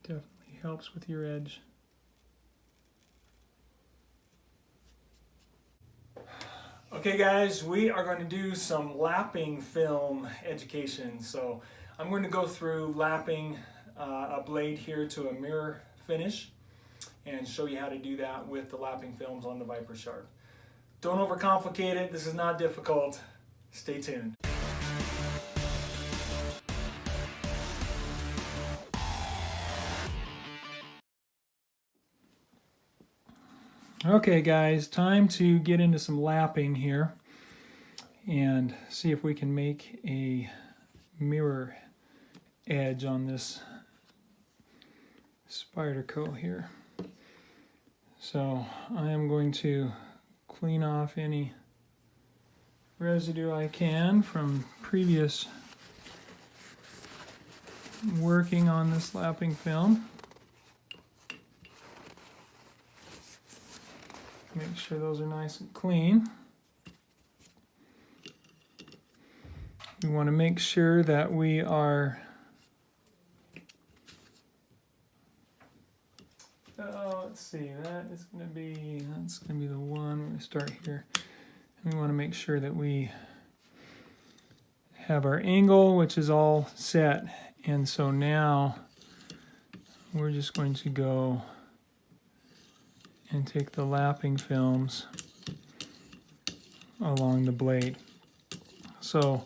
Definitely helps with your edge. Okay guys, we are going to do some lapping film education. So I'm going to go through lapping a blade here to a mirror finish and show you how to do that with the lapping films on the ViperSharp. Don't overcomplicate it, this is not difficult. Stay tuned. Okay guys, time to get into some lapping here and see if we can make a mirror edge on this Spyderco here. So I am going to clean off any residue I can from previous working on this lapping film. Make sure those are nice and clean. We want to make sure that we are let's see, that's going to be the one. We're going to start here. And we want to make sure that we have our angle, which is all set. And so now we're just going to go and take the lapping films along the blade. So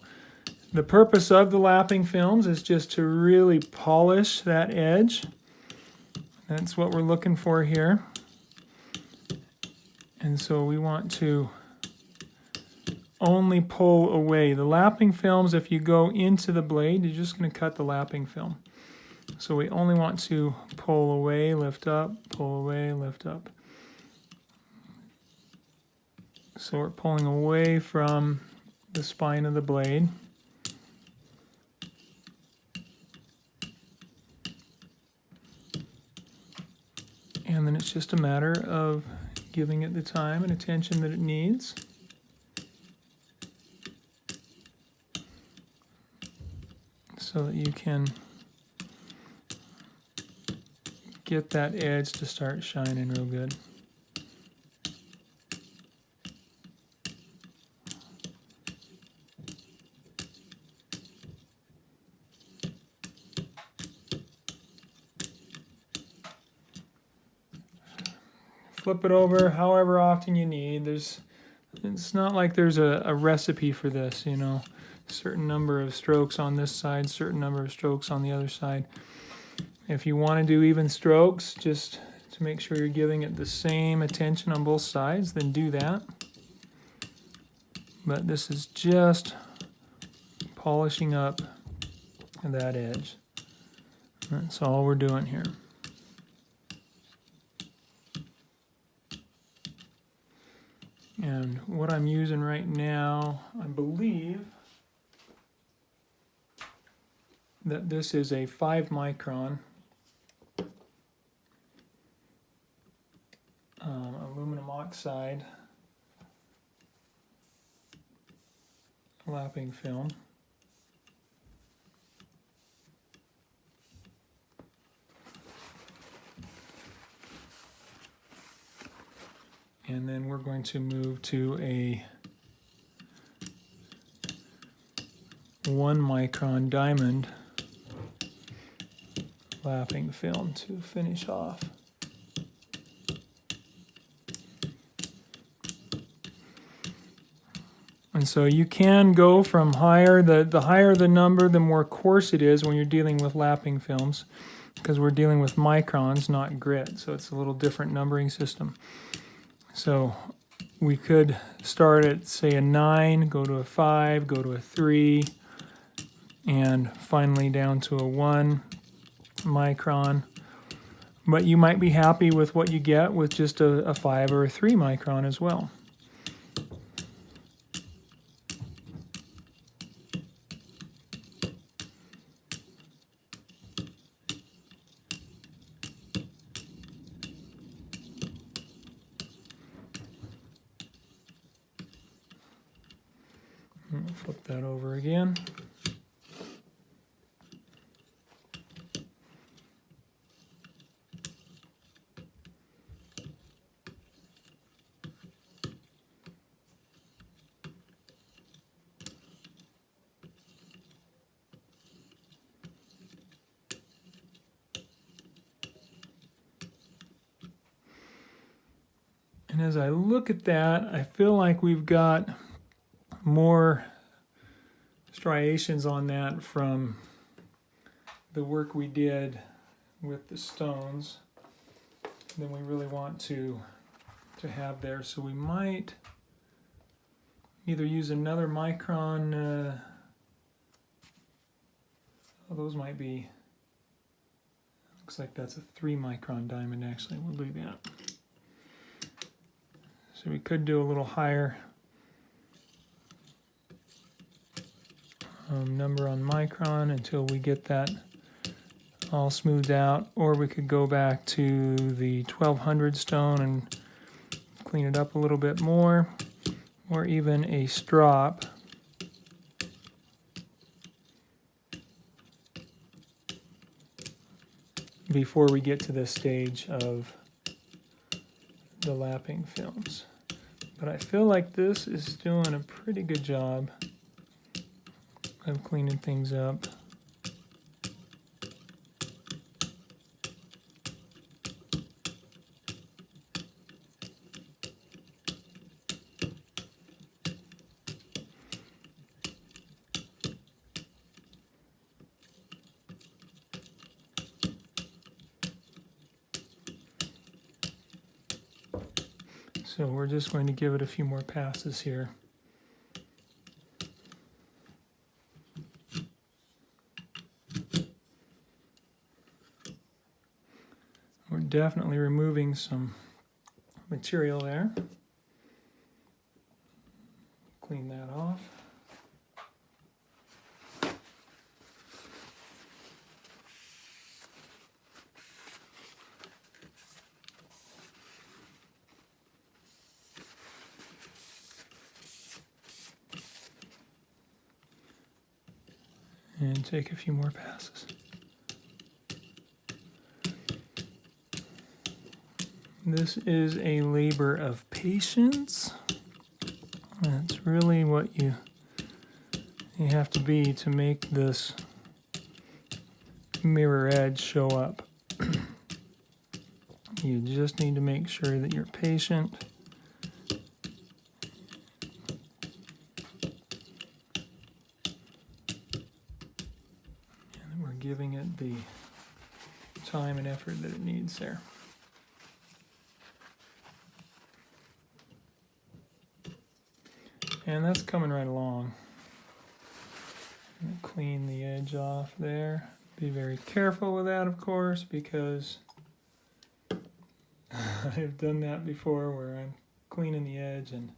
the purpose of the lapping films is just to really polish that edge. That's what we're looking for here. And so we want to only pull away. The lapping films, if you go into the blade, you're just going to cut the lapping film. So we only want to pull away, lift up, pull away, lift up. So we're pulling away from the spine of the blade. And then it's just a matter of giving it the time and attention that it needs. So that you can get that edge to start shining real good. Flip it over however often you need. It's not like there's a recipe for this, you know. Certain number of strokes on this side, certain number of strokes on the other side. If you want to do even strokes, just to make sure you're giving it the same attention on both sides, then do that. But this is just polishing up that edge. That's all we're doing here. And what I'm using right now, I believe that this is a 5 micron aluminum oxide lapping film. And then we're going to move to a 1 micron diamond lapping film to finish off. And so you can go from higher, the higher the number, the more coarse it is when you're dealing with lapping films, because we're dealing with microns, not grit, so it's a little different numbering system. So we could start at, say, a 9, go to a 5, go to a 3, and finally down to a 1 micron. But you might be happy with what you get with just a 5 or a 3 micron as well. Flip that over again. And as I look at that, I feel like we've got more striations on that from the work we did with the stones than we really want to have there. So we might either use another micron, those might be, looks like that's a 3 micron diamond actually, we'll do that. So we could do a little higher number on micron until we get that all smoothed out, or we could go back to the 1200 stone and clean it up a little bit more, or even a strop. Before we get to this stage of the lapping films. But I feel like this is doing a pretty good job of cleaning things up. So we're just going to give it a few more passes here. We're definitely removing some material there. Clean that off. And take a few more passes. This is a labor of patience. That's really what you have to be to make this mirror edge show up. You just need to make sure that you're patient. And we're giving it the time and effort that it needs there. And that's coming right along. Clean the edge off there. Be very careful with that, of course, because I've done that before where I'm cleaning the edge and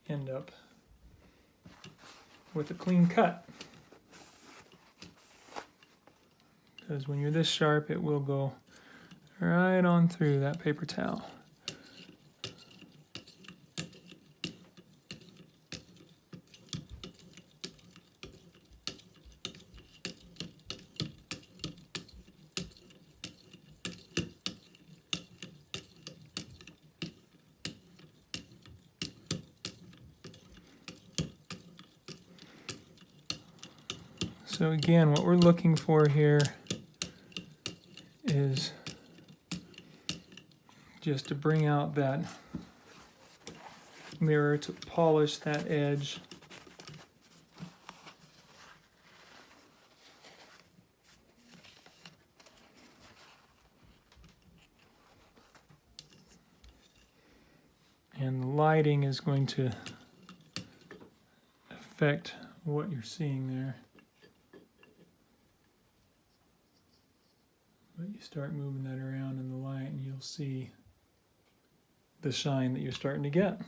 end up with a clean cut. Because when you're this sharp, it will go right on through that paper towel. So again, what we're looking for here is just to bring out that mirror, to polish that edge. And the lighting is going to affect what you're seeing there. But you start moving that around in the light and you'll see the shine that you're starting to get.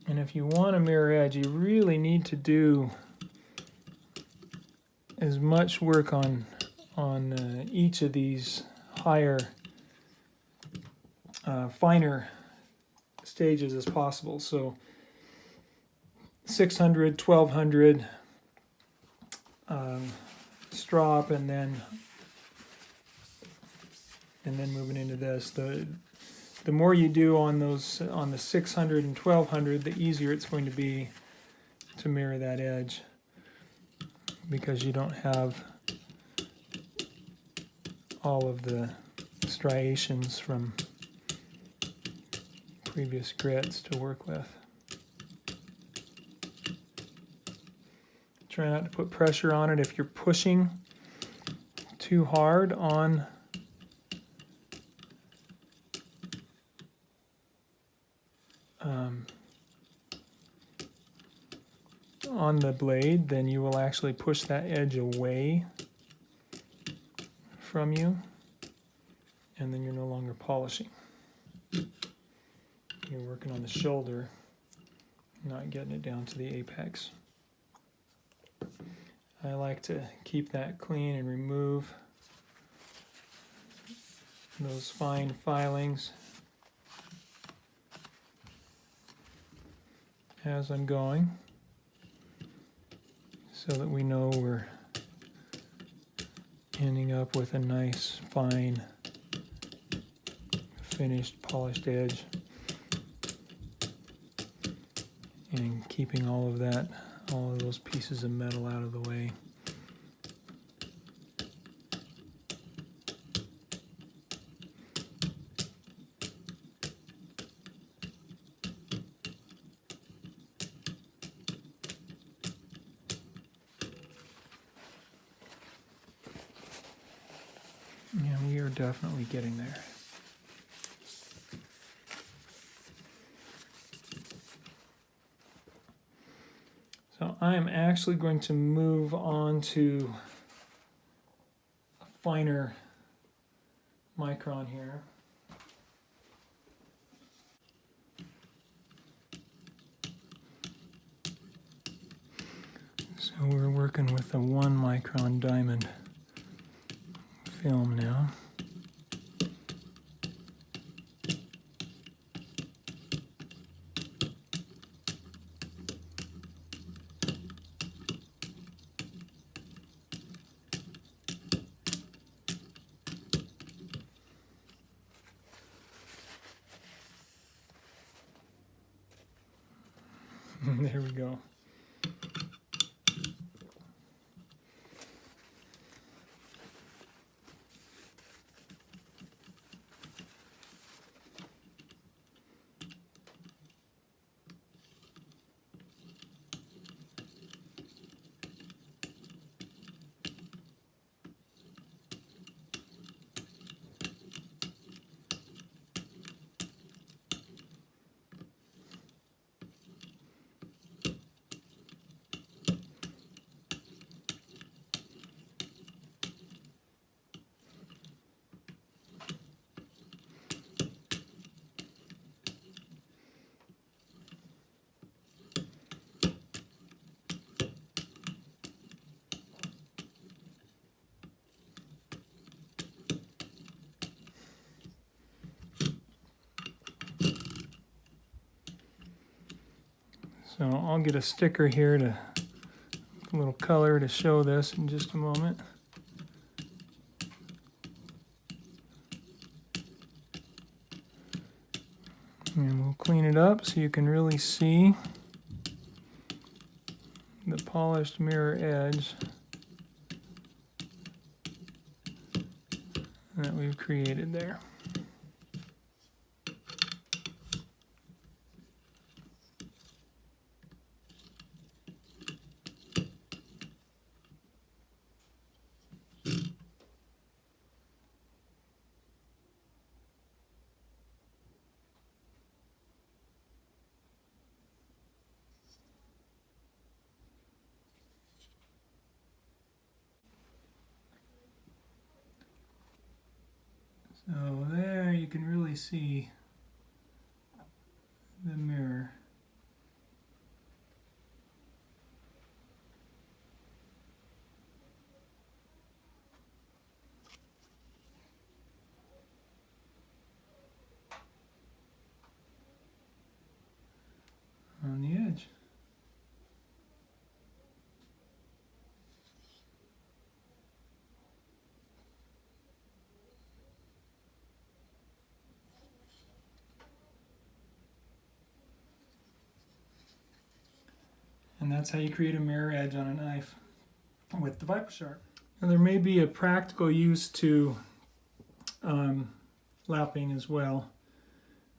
And if you want a mirror edge, you really need to do as much work on each of these higher, finer stages as possible. So 600, 1200, strop and then moving into this. The more you do on those, on the 600 and 1200, the easier it's going to be to mirror that edge, because you don't have all of the striations from previous grits to work with. Try not to put pressure on it. If you're pushing too hard on the blade, then you will actually push that edge away from you, and then you're no longer polishing. You're working on the shoulder, not getting it down to the apex. I like to keep that clean and remove those fine filings as I'm going, so that we know we're ending up with a nice, fine, finished, polished edge, and keeping all of that, all of those pieces of metal out of the way. Yeah, we are definitely getting there. So I'm actually going to move on to a finer micron here. So we're working with a 1 micron diamond film now. There we go. So I'll get a sticker here to a little color to show this in just a moment. And we'll clean it up so you can really see the polished mirror edge that we've created there. So there you can really see the mirror. On the edge. And that's how you create a mirror edge on a knife with the ViperSharp. Now, there may be a practical use to lapping as well,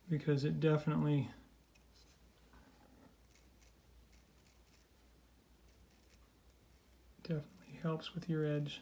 because it definitely helps with your edge.